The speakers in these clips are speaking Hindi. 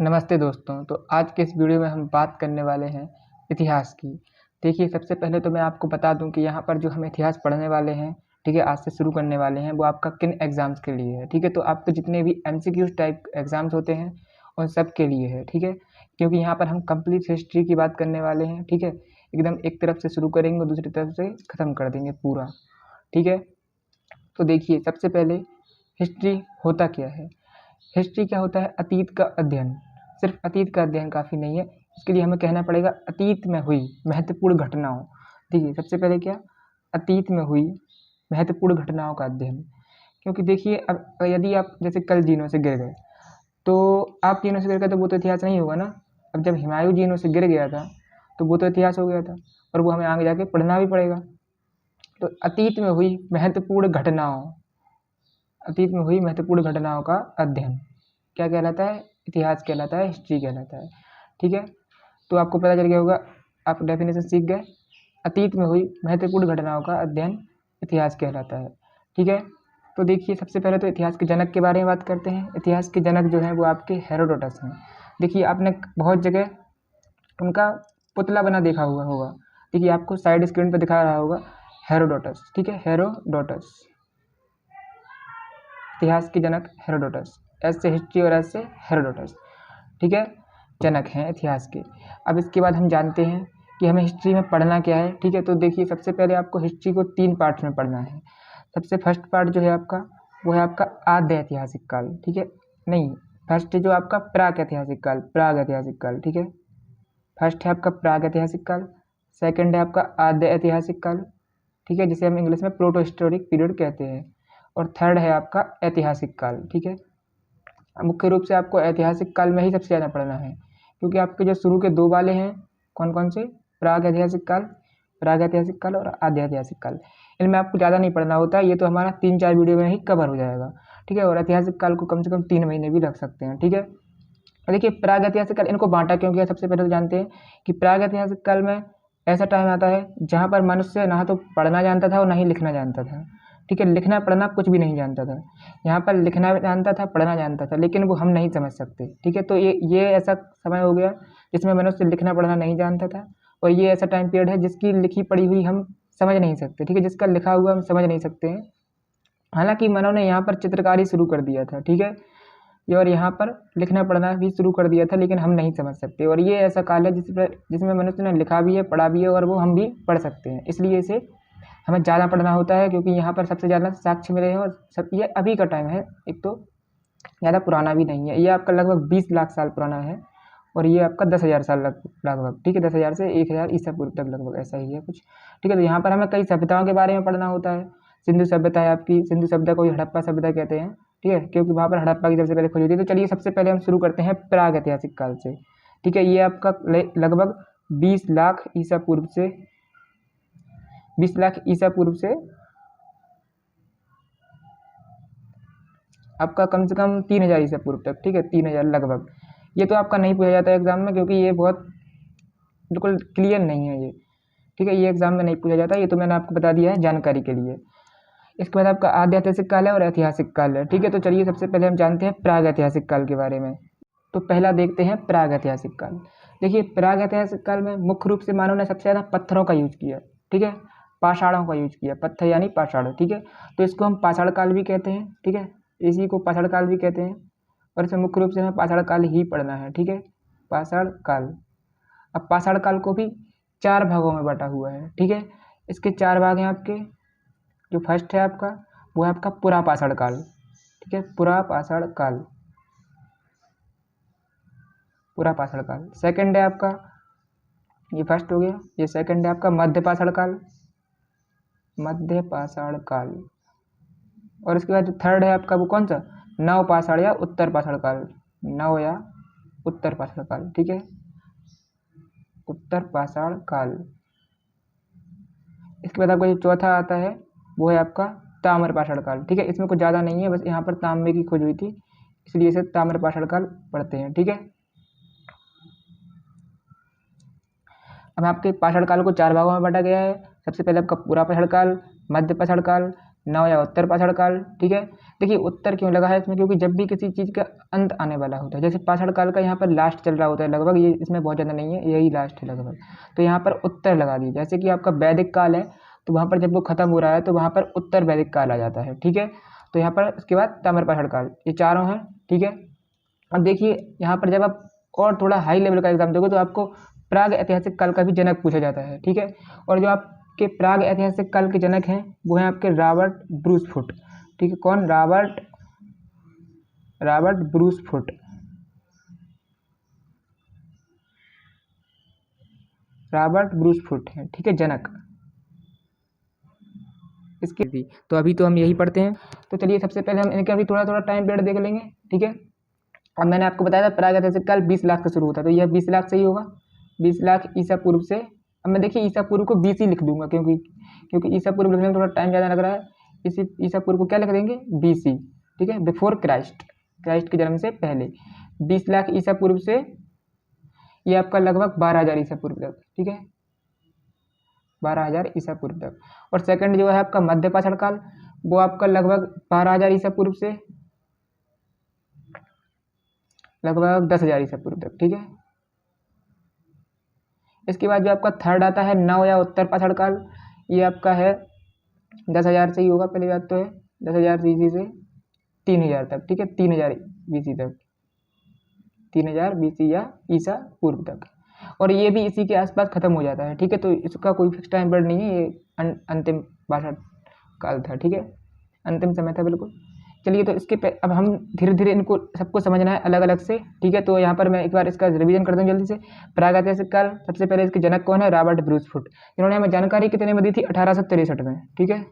नमस्ते दोस्तों। तो आज के इस वीडियो में हम बात करने वाले हैं इतिहास की। देखिए, सबसे पहले तो मैं आपको बता दूं कि यहाँ पर जो हम इतिहास पढ़ने वाले हैं, ठीक है, आज से शुरू करने वाले हैं, वो आपका किन एग्ज़ाम्स के लिए है, ठीक है। तो आपके जितने भी एमसीक्यूज टाइप एग्ज़ाम्स होते हैं उन सब के लिए है, ठीक है। क्योंकि यहाँ पर हम कंप्लीट हिस्ट्री की बात करने वाले हैं, ठीक है। एकदम एक तरफ से शुरू करेंगे और दूसरी तरफ से ख़त्म कर देंगे पूरा, ठीक है। तो देखिए, सबसे पहले हिस्ट्री होता क्या है। हिस्ट्री क्या होता है? अतीत का अध्ययन। सिर्फ अतीत का अध्ययन काफ़ी नहीं है, इसके लिए हमें कहना पड़ेगा अतीत में हुई महत्वपूर्ण घटनाओं। देखिए, सबसे पहले क्या? अतीत में हुई महत्वपूर्ण घटनाओं का अध्ययन। क्योंकि देखिए, अब यदि आप जैसे कल जीनों से गिर गए, तो आप जीनों से गिर गए तो वो तो इतिहास नहीं होगा ना। अब जब हुमायूं जीनों से गिर गया था तो वो तो इतिहास हो गया था, और वो हमें आगे जाके पढ़ना भी पड़ेगा। तो अतीत में हुई महत्वपूर्ण घटनाओं, अतीत में हुई महत्वपूर्ण घटनाओं का अध्ययन क्या कहलाता है? इतिहास कहलाता है, हिस्ट्री कहलाता है, ठीक है। तो आपको पता चल गया होगा, आप डेफिनेशन सीख गए। अतीत में हुई महत्वपूर्ण घटनाओं का अध्ययन इतिहास कहलाता है, ठीक है। तो देखिए, सबसे पहले तो इतिहास के जनक के बारे में बात करते हैं। इतिहास के जनक जो हैं वो आपके हेरोडोटस हैं। देखिए, आपने बहुत जगह उनका पुतला बना देखा हुआ होगा। देखिए, आपको साइड स्क्रीन पर दिखा रहा होगा हेरोडोटस, ठीक है, हेरोडोटस, इतिहास के जनक हेरोडोटस। एस से हिस्ट्री और एस से हेरोडोटस, ठीक है, जनक हैं इतिहास के। अब इसके बाद हम जानते हैं कि हमें हिस्ट्री में पढ़ना क्या है, ठीक है। तो देखिए, सबसे पहले आपको हिस्ट्री को 3 पार्ट्स में पढ़ना है। सबसे फर्स्ट पार्ट जो है आपका, वो है आपका आद्य ऐतिहासिक काल, ठीक है। नहीं, फर्स्ट जो आपका प्राक ऐतिहासिक काल, प्राग ऐतिहासिक काल, ठीक है। फर्स्ट है आपका प्राग ऐतिहासिक काल, सेकंड है आपका आद्य ऐतिहासिक काल, ठीक है, जिसे हम इंग्लिश में प्रोटो हिस्टोरिक पीरियड कहते हैं, और थर्ड है आपका ऐतिहासिक काल, ठीक है। मुख्य रूप से आपको ऐतिहासिक काल में ही सबसे ज़्यादा पढ़ना है, क्योंकि आपके जो शुरू के 2 वाले हैं, कौन कौन से? प्राग ऐतिहासिक काल और आद्य ऐतिहासिक काल। इनमें आपको ज़्यादा नहीं पढ़ना होता है, ये तो हमारा 3-4 वीडियो में ही कवर हो जाएगा, ठीक है। और ऐतिहासिक काल को कम से कम 3 महीने भी लग सकते हैं, ठीक है। देखिए, प्राग ऐतिहासिक काल, इनको बांटा क्यों गया? सबसे पहले तो जानते हैं कि प्राग ऐतिहासिक काल में ऐसा टाइम आता है जहाँ पर मनुष्य ना तो पढ़ना जानता था और ना ही लिखना जानता था, ठीक है। लिखना पढ़ना कुछ भी नहीं जानता था। यहाँ पर लिखना जानता था, पढ़ना जानता था, लेकिन वो हम नहीं समझ सकते, ठीक है। तो ये ऐसा समय हो गया जिसमें मनुष्य लिखना पढ़ना नहीं जानता था, और ये ऐसा टाइम पीरियड है जिसकी लिखी पढ़ी हुई हम समझ नहीं सकते, ठीक है, जिसका लिखा हुआ हम समझ नहीं सकते हैं। हालांकि मानव ने यहाँ पर चित्रकारी शुरू कर दिया था, ठीक है, और यहाँ पर लिखना पढ़ना भी शुरू कर दिया था, लेकिन हम नहीं समझ सकते। और ये ऐसा काल है जिसमें मनुष्य ने लिखा भी है, पढ़ा भी है, और वो हम भी पढ़ सकते हैं। इसलिए इसे हमें ज़्यादा पढ़ना होता है, क्योंकि यहाँ पर सबसे ज़्यादा साक्ष्य मिले हैं, और सब ये अभी का टाइम है, एक तो ज़्यादा पुराना भी नहीं है। ये आपका लगभग 20 लाख साल पुराना है, और ये आपका 10,000 साल लगभग, ठीक है, 10,000 से 1,000 ईसा पूर्व तक लगभग ऐसा ही है कुछ, ठीक है। तो यहाँ पर हमें कई सभ्यताओं के बारे में पढ़ना होता है। सिंधु सभ्यता है आपकी, सिंधु सभ्यता को हड़प्पा सभ्यता कहते हैं, ठीक है, क्योंकि वहाँ पर हड़प्पा की सबसे पहले खोज हुई थी। तो चलिए, सबसे पहले हम शुरू करते हैं प्राग ऐतिहासिक काल से, ठीक है। ये आपका लगभग 20 लाख ईसा पूर्व से 20 लाख ईसा पूर्व से आपका कम से कम 3,000 ईसा पूर्व तक, ठीक है, 3,000 लगभग। ये तो आपका नहीं पूछा जाता है एग्जाम में, क्योंकि ये बहुत बिल्कुल क्लियर नहीं है ये, ठीक है, ये एग्जाम में नहीं पूछा जाता। ये तो मैंने आपको बता दिया है जानकारी के लिए। इसके बाद आपका आद्य ऐतिहासिक काल है और ऐतिहासिक काल है, ठीक है। तो चलिए, सबसे पहले हम जानते हैं प्राग ऐतिहासिक काल के बारे में। तो पहला देखते हैं प्राग ऐतिहासिक काल। देखिए, प्राग ऐतिहासिक काल में मुख्य रूप से मानव ने सबसे ज़्यादा पत्थरों का यूज किया, ठीक है, पाषाणों का यूज किया, पत्थर यानी पाषाण, ठीक है। तो इसको हम पाषाण काल भी कहते हैं, ठीक है, इसी को पाषाण काल भी कहते हैं, और इसमें मुख्य रूप से हमें पाषाण काल ही पढ़ना है, ठीक है, पाषाण काल। अब पाषाण काल को भी 4 भागों में बांटा हुआ है, ठीक है। इसके 4 भाग हैं आपके। जो फर्स्ट है आपका, वो है आपका पुरापाषाण काल, ठीक है, पुरापाषाण काल, पुरापाषाण काल। सेकंड है आपका, ये फर्स्ट हो गया, ये सेकंड है आपका मध्यपाषाण काल, मध्यपाषाण काल। और इसके बाद जो थर्ड है आपका, वो कौन सा? नवपाषाण या उत्तरपाषाण काल, नव या उत्तरपाषाण काल, ठीक है, उत्तरपाषाण काल। इसके बाद आपका जो चौथा आता है, वो है आपका ताम्रपाषाण काल, ठीक है। इसमें कुछ ज़्यादा नहीं है, बस यहाँ पर तांबे की खोज हुई थी, इसलिए इसे ताम्रपाषाण काल पढ़ते हैं, ठीक है। अब आपके पाषाण काल को 4 भागों में बांटा गया है। सबसे पहले आपका पुरापाषाण काल, मध्यपाषाण काल, नव या उत्तरपाषाण काल, ठीक है। देखिए उत्तर क्यों लगा है इसमें, क्योंकि जब भी किसी चीज़ का अंत आने वाला होता है, जैसे पाषाण काल का यहाँ पर लास्ट चल रहा होता है लगभग, ये इसमें बहुत ज़्यादा नहीं है, यही लास्ट है लगभग, तो यहाँ पर उत्तर लगा दी। जैसे कि आपका वैदिक काल है तो वहाँ पर जब वो खत्म हो रहा है तो वहाँ पर उत्तर वैदिक काल आ जाता है, ठीक है। तो यहाँ पर उसके बाद ताम्रपाषाण काल, ये चारों हैं, ठीक है। अब देखिए यहाँ पर जब आप और थोड़ा हाई लेवल का एग्जाम दोगे तो आपको प्राग ऐतिहासिक काल का भी जनक पूछा जाता है, ठीक है। और जो आपके प्राग ऐतिहासिक काल के जनक हैं वो हैं आपके रॉबर्ट ब्रूसफुट, ठीक है। कौन? रॉबर्ट ब्रूसफुट, रॉबर्ट ब्रूसफुट है, ठीक है, जनक इसकी भी। तो अभी तो हम यही पढ़ते हैं, तो चलिए सबसे पहले हम इनका भी थोड़ा थोड़ा टाइम पीरियड देख लेंगे, ठीक है। अब मैंने आपको बताया था प्राग ऐतिहासिक काल 20 लाख से शुरू होता है, तो यह 20 लाख से ही होगा, 20 लाख ईसा पूर्व से। अब मैं देखिए ईसा पूर्व को BC लिख दूंगा, क्योंकि ईसा पूर्व लिखने में थोड़ा टाइम ज़्यादा लग रहा है, इसी ईसा पूर्व को क्या लिख देंगे? BC, ठीक है, बिफोर क्राइस्ट, क्राइस्ट के जन्म से पहले। 20 लाख ईसा पूर्व से ये आपका लगभग 12,000 ईसा पूर्व तक, ठीक है, 12,000 ईसा पूर्व तक। और सेकंड जो है आपका मध्य पाषाण काल, वो आपका लगभग 12,000 ईसा पूर्व से लगभग 10,000 ईसा पूर्व तक, ठीक है। इसके बाद जो आपका थर्ड आता है नव या उत्तर पाषाण काल, ये आपका है 10,000 से ही होगा, पहली बात तो है 10,000 BC से 3,000 तक, ठीक है, 3,000 BC तक, 3,000 BC या ईसा पूर्व तक। और ये भी इसी के आसपास खत्म हो जाता है, ठीक है। तो इसका कोई फिक्स टाइम पीरियड नहीं है, ये अंतिम पाषाण काल था, ठीक है, अंतिम समय था बिल्कुल। चलिए तो इसके अब हम धीरे धीरे इनको सबको समझना है अलग अलग से, ठीक है। तो यहाँ पर मैं एक बार इसका रिवीजन करता हूँ जल्दी से। प्रागैतिहासिक काल, सबसे पहले इसके जनक कौन है? Robert Bruce Foote. इन्होंने हमें जानकारी कितने में दी थी? 1863 में, ठीक है,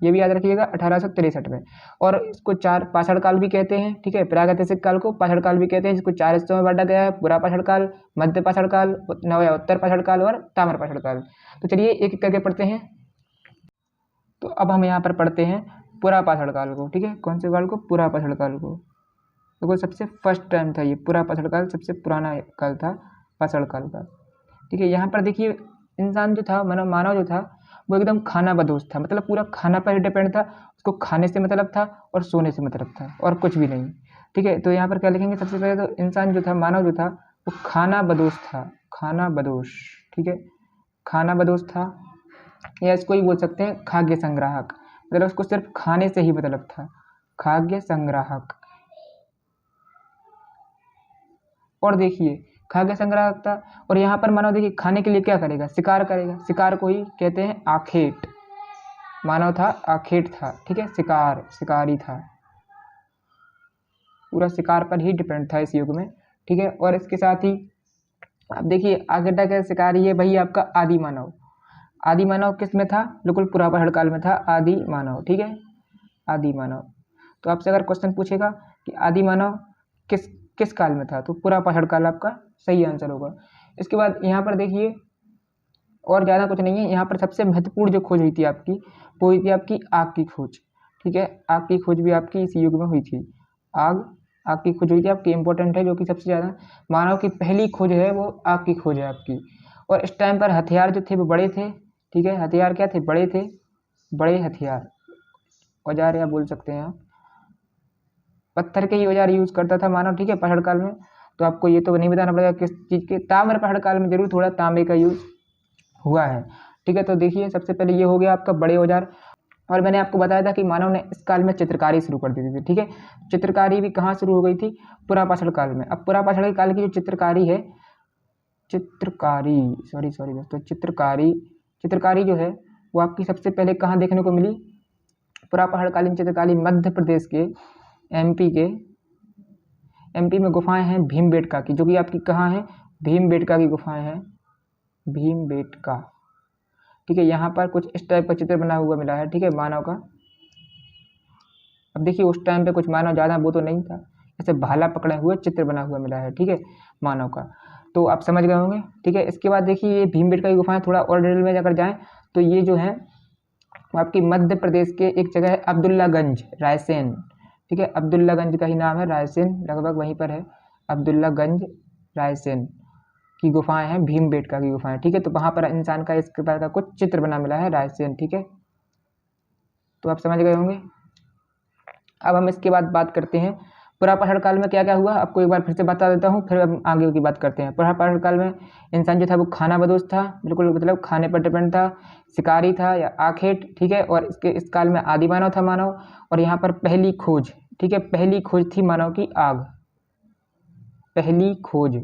ये भी याद रखिएगा, 1863 में। और इसको चार पाषाण काल भी कहते हैं, ठीक है, प्रागैतिहासिक काल को पाषाण काल भी कहते हैं, जिसको 4 हिस्सों में बांटा गया है, पुरा पाषाण काल, मध्य पाषाण काल, नव या उत्तर पाषाण काल और ताम्र पाषाण काल। तो चलिए एक एक करके पढ़ते हैं। तो अब हम यहाँ पर पढ़ते हैं पुरा पाषाण काल को, ठीक है। कौन से काल को? पुरा पाषाण काल को। तो सबसे फर्स्ट टाइम था ये पुरा पाषाण काल, सबसे पुराना काल था पाषाण काल का, ठीक है। यहाँ पर देखिए इंसान जो था, मानव जो था, वो एकदम खाना बदोश था, मतलब पूरा खाना पर ही डिपेंड था, उसको खाने से मतलब था और सोने से मतलब था और कुछ भी नहीं, ठीक है। तो यहाँ पर क्या लिखेंगे? सबसे पहले तो इंसान जो था, मानव जो था, वो खाना बदोश था, खाना बदोश, ठीक है, खाना बदोश था, या इसको ही बोल सकते हैं खाद्य संग्राहक, मतलब उसको सिर्फ खाने से ही मतलब था, खाद्य संग्राहक। और देखिए खाद्य संग्राहक था, और यहाँ पर मानव देखिए खाने के लिए क्या करेगा? शिकार करेगा, शिकार को ही कहते हैं आखेट। मानव था आखेट था, ठीक है, शिकारी था, पूरा शिकार पर ही डिपेंड था इस युग में, ठीक है। और इसके साथ ही अब देखिए आगे तक शिकारी है भाई आपका आदि मानव। आदि मानव किस में था? बिल्कुल पुरा पाषाण काल में था आदि मानव, ठीक है, आदि मानव। तो आपसे अगर क्वेश्चन पूछेगा कि आदि मानव किस किस काल में था, तो पुरा पाषाण काल आपका सही आंसर होगा। इसके बाद यहाँ पर देखिए और ज़्यादा कुछ नहीं है, यहाँ पर सबसे महत्वपूर्ण जो खोज हुई थी आपकी, वो हुई थी आपकी आग की खोज, ठीक है, आग की खोज भी आपकी इस युग में हुई थी। आग की खोज हुई थी आपकी, इंपॉर्टेंट है, जो कि सबसे ज़्यादा मानव की पहली खोज है वो आग की खोज है आपकी। और इस टाइम पर हथियार जो थे वो बड़े थे, ठीक है, हथियार क्या थे? बड़े थे, बड़े हथियार, औजार या बोल सकते हैं आप, पत्थर के ही औजार यूज़ करता था मानव, ठीक है, पाषाण काल में। तो आपको ये तो नहीं बताना पड़ेगा किस चीज़ के। ताम्र पाषाण काल में जरूर थोड़ा तांबे का यूज़ हुआ है, ठीक है। तो देखिए सबसे पहले ये हो गया आपका बड़े औजार। और मैंने आपको बताया था कि मानव ने इस काल में चित्रकारी शुरू कर दी थी, ठीक है। चित्रकारी भी कहाँ शुरू हो गई थी? पुरा पाषाण काल में। अब पुरा पाषाण काल की जो चित्रकारी है, दोस्तों, चित्रकारी जो है वो आपकी सबसे पहले कहाँ देखने को मिली? पुरा पहाड़कालीन चित्रकारी मध्य प्रदेश के एमपी में गुफाएं हैं भीमबेटका की, जो कि आपकी कहाँ है? भीमबेटका की गुफाएं हैं, भीमबेटका, ठीक है। यहाँ पर कुछ इस टाइप का चित्र बना हुआ मिला है, ठीक है, मानव का। अब देखिए उस टाइम पे कुछ मानव ज़्यादा वो तो नहीं था, ऐसे भाला पकड़े हुए चित्र बना हुआ मिला है, ठीक है, मानव का। तो आप समझ गए होंगे, ठीक है। इसके बाद देखिए ये भीमबेटका की गुफाएं, थोड़ा और डिटेल में जाकर जाएँ तो ये जो है आपकी मध्य प्रदेश के एक जगह है अब्दुल्लागंज, रायसेन, ठीक है, अब्दुल्लागंज का ही नाम है, रायसेन लगभग वहीं पर है, अब्दुल्लागंज रायसेन की गुफाएं हैं, भीमबेटका की गुफाएं, ठीक है। तो वहाँ पर इंसान का इस प्रकार का कुछ चित्र बना मिला है, रायसेन, ठीक है। तो आप समझ गए होंगे। अब हम इसके बाद बात करते हैं पुरापाषाण काल में क्या क्या हुआ। आपको एक बार फिर से बता देता हूँ, फिर हम आगे की बात करते हैं। पुरापाषाण काल में इंसान जो था वो खानाबदोश था, बिल्कुल मतलब खाने पर डिपेंड था, शिकारी था या आखेट, ठीक है। और इस काल में आदि मानव था, मानव। और यहाँ पर पहली खोज, ठीक है, पहली खोज थी मानव की आग, पहली खोज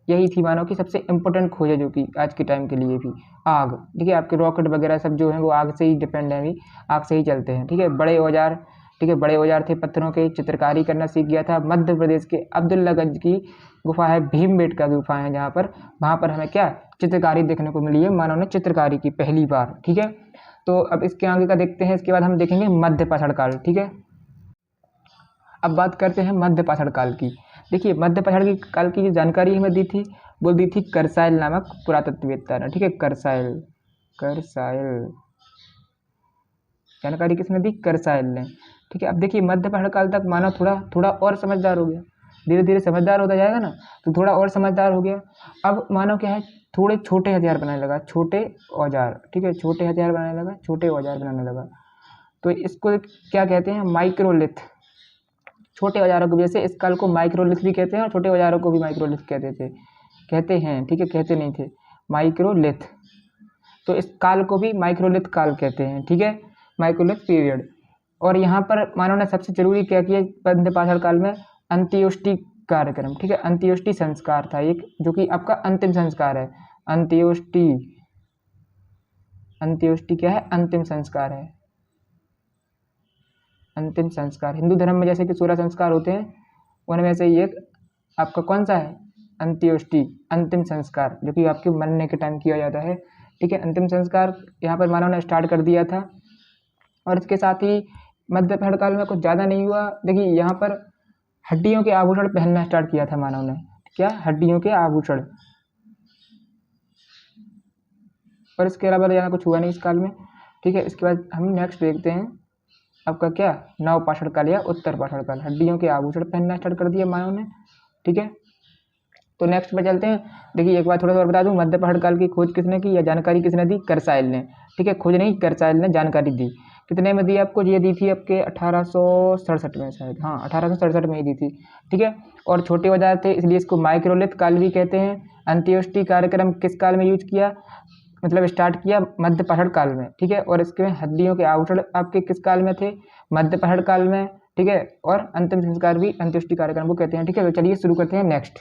यही थी मानव की सबसे इम्पोर्टेंट खोज है, जो कि आज के टाइम के लिए भी आग, ठीक है। आपके रॉकेट वगैरह सब जो है वो आग से ही डिपेंड है, अभी आग से ही चलते हैं, ठीक है। बड़े औजार, ठीक है, बड़े औजार थे पत्थरों के, चित्रकारी करना सीख गया था। मध्य प्रदेश के अब्दुल्लागंज की गुफा है, भीमबेटका गुफा है जहाँ पर, वहाँ पर हमें क्या चित्रकारी देखने को मिली है, मानव ने चित्रकारी की पहली बार, ठीक है। तो अब इसके आगे का देखते हैं। इसके बाद हम देखेंगे मध्यपाषाण काल, ठीक है। अब बात करते हैं मध्यपाषाण काल की। देखिए मध्यपाषाण काल की जो जानकारी हमें दी थी वो दी थी करसाइल नामक पुरातत्ववेत्ता ने, ठीक है। करसाइल जानकारी किसने दी? करसाइल ने, ठीक है। अब देखिए मध्यपाषाण काल तक मानव थोड़ा और समझदार हो गया, धीरे धीरे समझदार होता जाएगा ना, तो थोड़ा और समझदार हो गया। अब मानव क्या है, थोड़े छोटे हथियार बनाने लगा, छोटे औजार, ठीक है, छोटे हथियार बनाने लगा, छोटे औजार बनाने लगा। तो इसको क्या कहते हैं? माइक्रोलिथ। छोटे औजारों की वजह से इस काल को माइक्रोलिथ भी कहते हैं और छोटे औजारों को भी माइक्रोलिथ कहते हैं, ठीक है, कहते नहीं थे, माइक्रोलिथ। तो इस काल को भी माइक्रोलिथ काल कहते हैं, ठीक है, माइक्रोलिथ पीरियड। और यहाँ पर मानव ने सबसे जरूरी क्या किया मध्यपाषाण काल में? अंत्योष्टि कार्यक्रम, ठीक है, अंत्योष्टि संस्कार था एक, जो कि आपका अंतिम संस्कार है। अंत्योष्टि क्या है? अंतिम संस्कार है। अंतिम संस्कार हिंदू धर्म में जैसे कि 16 संस्कार होते हैं, उनमें से एक आपका कौन सा है? अंत्योष्टि, अंतिम संस्कार, जो कि आपके मरने के टाइम किया जाता है, ठीक है। अंतिम संस्कार यहाँ पर मानव ने स्टार्ट कर दिया था। और इसके साथ ही मध्यपाषाण काल में कुछ ज़्यादा नहीं हुआ। देखिए यहाँ पर हड्डियों के आभूषण पहनना स्टार्ट किया था मानव ने, क्या? हड्डियों के आभूषण। और इसके अलावा ज़्यादा कुछ हुआ नहीं इस काल में, ठीक है। इसके बाद हम नेक्स्ट देखते हैं आपका क्या? नवपाषाण काल या उत्तरपाषाण काल। हड्डियों के आभूषण पहनना स्टार्ट कर दिया मानव ने, ठीक है। तो नेक्स्ट पे चलते हैं। देखिए एक बार थोड़ा सा और बता दूं, मध्यपाषाण काल की खोज किसने की या जानकारी किसने दी? करसाइल ने, ठीक है। खोज नहीं, करसाइल ने जानकारी दी। कितने में दी आपको? ये दी थी आपके 1867 में शायद, हाँ 1867 में ही दी थी, ठीक है। और छोटे औजार थे इसलिए इसको माइक्रोलिथ काल भी कहते हैं। अंत्योष्टि कार्यक्रम किस काल में यूज किया, मतलब स्टार्ट किया? मध्यपाषाण काल में, ठीक है। और इसके हड्डियों के आभूषण आपके किस काल में थे? मध्यपाषाण काल में, ठीक है। और अंतिम संस्कार भी अंत्योष्टि कार्यक्रम को कहते हैं, ठीक है। तो चलिए शुरू करते हैं नेक्स्ट।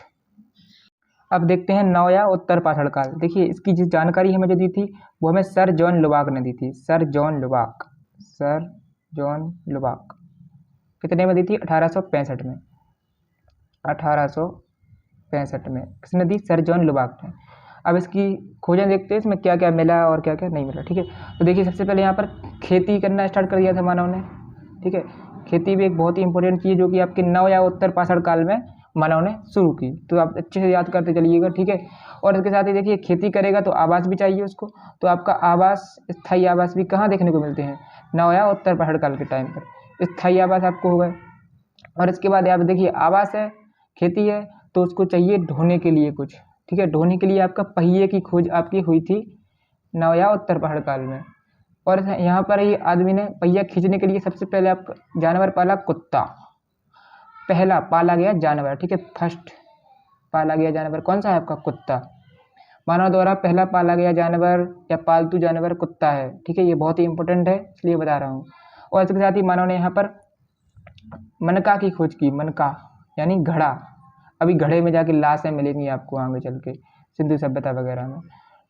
अब देखते हैं नव या उत्तरपाषाण काल। देखिए इसकी जिस जानकारी हमें जो दी थी वो हमें सर जॉन लुबाक ने दी थी, सर जॉन लुबाक। कितने में दी थी? 1865 में, 1865 में किसने दी? सर जॉन लुबाक ने। अब इसकी खोजें देखते हैं इसमें क्या क्या मिला और क्या क्या नहीं मिला, ठीक है। तो देखिए सबसे पहले यहाँ पर खेती करना स्टार्ट कर दिया था मानव ने, ठीक है। खेती भी एक बहुत ही इंपॉर्टेंट चीज़ जो कि आपके नव या उत्तरपाषाण काल में मानव ने शुरू की, तो आप अच्छे से याद करते चलिएगा, ठीक है। और इसके साथ ही देखिए खेती करेगा तो आवास भी चाहिए उसको, तो आपका आवास, स्थायी आवास भी कहाँ देखने को मिलते हैं? नव या उत्तरपाषाण काल के टाइम पर स्थायी आवास आपको होगा। और इसके बाद आप देखिए आवास है, खेती है, तो उसको चाहिए ढोने के लिए कुछ, ठीक है। ढोने के लिए आपका पहिए की खोज आपकी हुई थी नव या उत्तरपाषाण काल में। और यहाँ पर ही आदमी ने पहिया खींचने के लिए सबसे पहले आप जानवर पाला, कुत्ता। पहला पाला गया जानवर, ठीक है, फर्स्ट पाला गया जानवर कौन सा है आपका? कुत्ता। मानव द्वारा पहला पाला गया जानवर या पालतू जानवर कुत्ता है, ठीक है। ये बहुत ही इंपॉर्टेंट है इसलिए बता रहा हूँ। और इसके साथ ही मानव ने यहाँ पर मनका की खोज की, मनका यानी घड़ा। अभी घड़े में जाके लाशें मिलेंगी आपको आगे चल के सिंधु सभ्यता वगैरह में,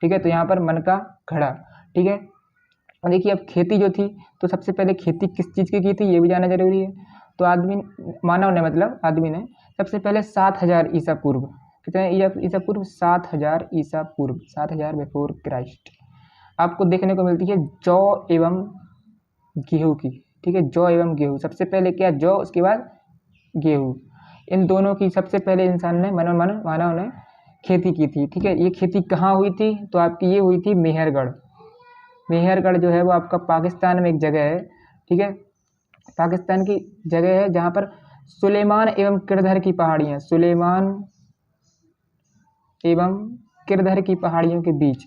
ठीक है। तो यहाँ पर मनका, घड़ा, ठीक है। और देखिए अब खेती जो थी, तो सबसे पहले खेती किस चीज़ की थी ये भी जानना जरूरी है। तो मानव ने सबसे पहले 7000 ईसा पूर्व, कितने ईसा पूर्व? 7000 ईसा पूर्व, 7000 बिफोर क्राइस्ट आपको देखने को मिलती है जौ एवं गेहूँ की, ठीक है। जौ एवं गेहूँ, सबसे पहले क्या? जौ, उसके बाद गेहूँ। इन दोनों की सबसे पहले इंसान ने मानव ने खेती की थी, ठीक है। ये खेती कहाँ हुई थी? तो आपकी ये हुई थी मेहरगढ़। मेहरगढ़ जो है वो आपका पाकिस्तान में एक जगह है, ठीक है। पाकिस्तान की जगह है जहाँ पर सुलेमान एवं किरधर की पहाड़ियाँ, सुलेमान एवं किरधर की पहाड़ियों के बीच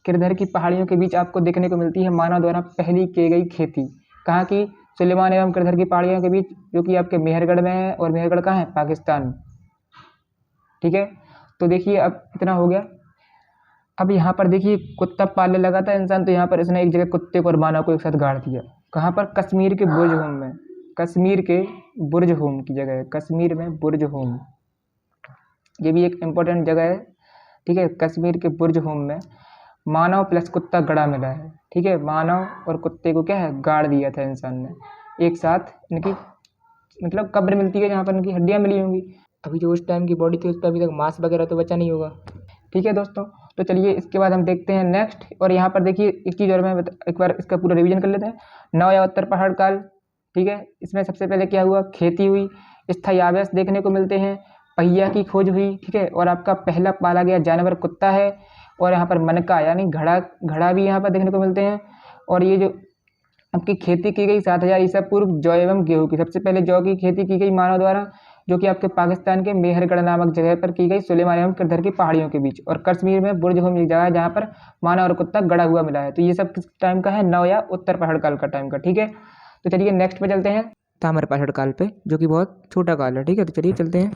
किरधर की पहाड़ियों के बीच आपको देखने को मिलती है मानव द्वारा पहली की गई खेती। कहाँ की? सुलेमान एवं किरधर की पहाड़ियों के बीच, जो कि आपके मेहरगढ़ में है। और मेहरगढ़ कहाँ है? पाकिस्तान। ठीक है, तो देखिए अब इतना हो गया। अब यहाँ पर देखिए कुत्ता पालने लगा था इंसान, तो यहाँ पर इसने एक जगह कुत्ते को और मानव को एक साथ गाड़ दिया। कहाँ पर? कश्मीर के बुर्ज होम में। कश्मीर के बुर्ज होम की जगह है, कश्मीर में बुर्ज होम, ये भी एक इम्पोर्टेंट जगह है। ठीक है, कश्मीर के बुर्ज होम में मानव प्लस कुत्ता गड़ा मिला है। ठीक है, मानव और कुत्ते को क्या है? गाड़ दिया था इंसान ने एक साथ। इनकी मतलब कब्र मिलती है जहाँ पर इनकी हड्डियाँ मिली होंगी। अभी जो उस टाइम की बॉडी थी उस पर अभी तक मांस वगैरह तो बचा नहीं होगा। ठीक है दोस्तों, तो चलिए इसके बाद हम देखते हैं नेक्स्ट। और यहाँ पर देखिए एक चीज़ और मैं एक बार इसका पूरा रिवीजन कर लेते हैं। नव या उत्तर पहाड़ काल। ठीक है, इसमें सबसे पहले क्या हुआ? खेती हुई, स्थायी आवास देखने को मिलते हैं, पहिया की खोज हुई। ठीक है, और आपका पहला पाला गया जानवर कुत्ता है। और यहाँ पर मनका यानी घड़ा भी यहाँ पर देखने को मिलते हैं। और ये जो आपकी खेती की गई 7000 ईसा पूर्व जौ एवं गेहूँ की। सबसे पहले जौ की खेती की गई मानव द्वारा, जो कि आपके पाकिस्तान के मेहरगढ़ नामक जगह पर की गई सुलेमान एवं किरधर की पहाड़ियों के बीच। और कश्मीर में बुर्ज होम एक जगह है जहाँ पर मानव और कुत्ता गड़ा हुआ मिला है। तो ये सब किस टाइम का है? नव या उत्तर पहाड़ काल का टाइम का। ठीक है, तो चलिए नेक्स्ट पे चलते हैं, ताम्र पहाड़ काल पे, जो कि बहुत छोटा काल है। ठीक है, तो चलिए चलते हैं।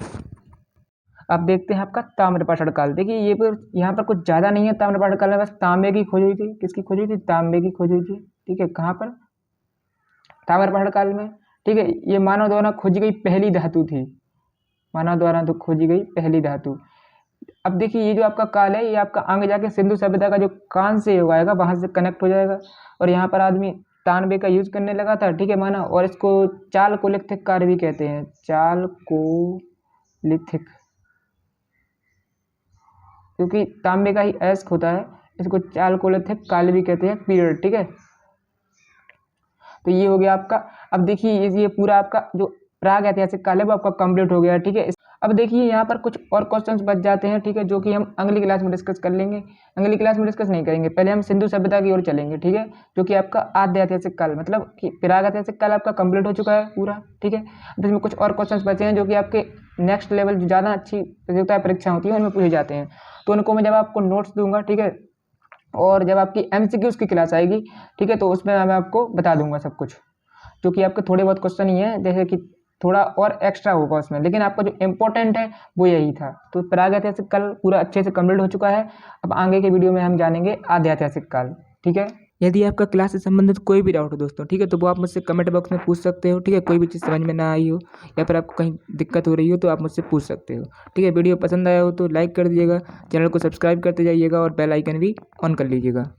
अब देखते हैं आपका ताम्र पहाड़ काल। देखिए ये पर यहाँ पर कुछ ज़्यादा नहीं है ताम्र पहाड़ काल में, बस तांबे की खोज हुई थी। किसकी खोज हुई थी? तांबे की खोज हुई थी। ठीक है, कहाँ पर? ताम्र पहाड़ काल में। ठीक है, ये मानव द्वारा खोजी गई पहली धातु थी, मानव द्वारा तो खोजी गई पहली धातु। अब देखिए ये जो आपका काल है, ये आपका आगे जाके सिंधु सभ्यता का जो कान से युग आएगा वहाँ से कनेक्ट हो जाएगा। और यहाँ पर आदमी तांबे का यूज करने लगा था। ठीक है माना, और इसको चालकोलिथिक काल भी कहते हैं, चालकोलिथिक, क्योंकि तांबे का ही एस्क होता है, इसको चालकोलिथिक काल भी कहते हैं, पीरियड। ठीक है, तो ये हो गया आपका। अब देखिए ये पूरा आपका जो प्राग ऐतिहासिक काल है वो आपका कंप्लीट हो गया। ठीक है, अब देखिए यहाँ पर कुछ और क्वेश्चंस बच जाते हैं। ठीक है, जो कि हम अगली क्लास में डिस्कस कर लेंगे। अगली क्लास में डिस्कस नहीं करेंगे, पहले हम सिंधु सभ्यता की ओर चलेंगे। ठीक है, जो कि आपका आद्य ऐतिहासिक काल, मतलब कि प्राग ऐतिहासिक काल आपका कंप्लीट हो चुका है पूरा। ठीक है, अब इसमें कुछ और क्वेश्चंस बचे हैं जो कि आपके नेक्स्ट लेवल जो ज़्यादा अच्छी प्रतियोगिता परीक्षा होती है उनमें पूछे जाते हैं। तो उनको मैं जब आपको नोट्स दूंगा, ठीक है, और जब आपकी MCQs की क्लास आएगी, ठीक है, तो उसमें मैं आपको बता दूंगा सब कुछ, जो कि आपके थोड़े बहुत क्वेश्चन ही है, जैसे कि थोड़ा और एक्स्ट्रा होगा उसमें, लेकिन आपका जो इम्पोर्टेंट है वो यही था। तो प्राग ऐतिहासिक काल पूरा अच्छे से कंप्लीट हो चुका है। अब आगे के वीडियो में हम जानेंगे आद्य ऐतिहासिक काल। ठीक है, यदि आपका क्लास से संबंधित कोई भी डाउट हो दोस्तों, ठीक है, तो वो आप मुझसे कमेंट बॉक्स में पूछ सकते हो। ठीक है, कोई भी चीज़ समझ में ना आई हो या फिर आपको कहीं दिक्कत हो रही हो तो आप मुझसे पूछ सकते हो। ठीक है, वीडियो पसंद आया हो तो लाइक कर दीजिएगा, चैनल को सब्सक्राइब करते जाइएगा और बेल आइकन भी ऑन कर लीजिएगा।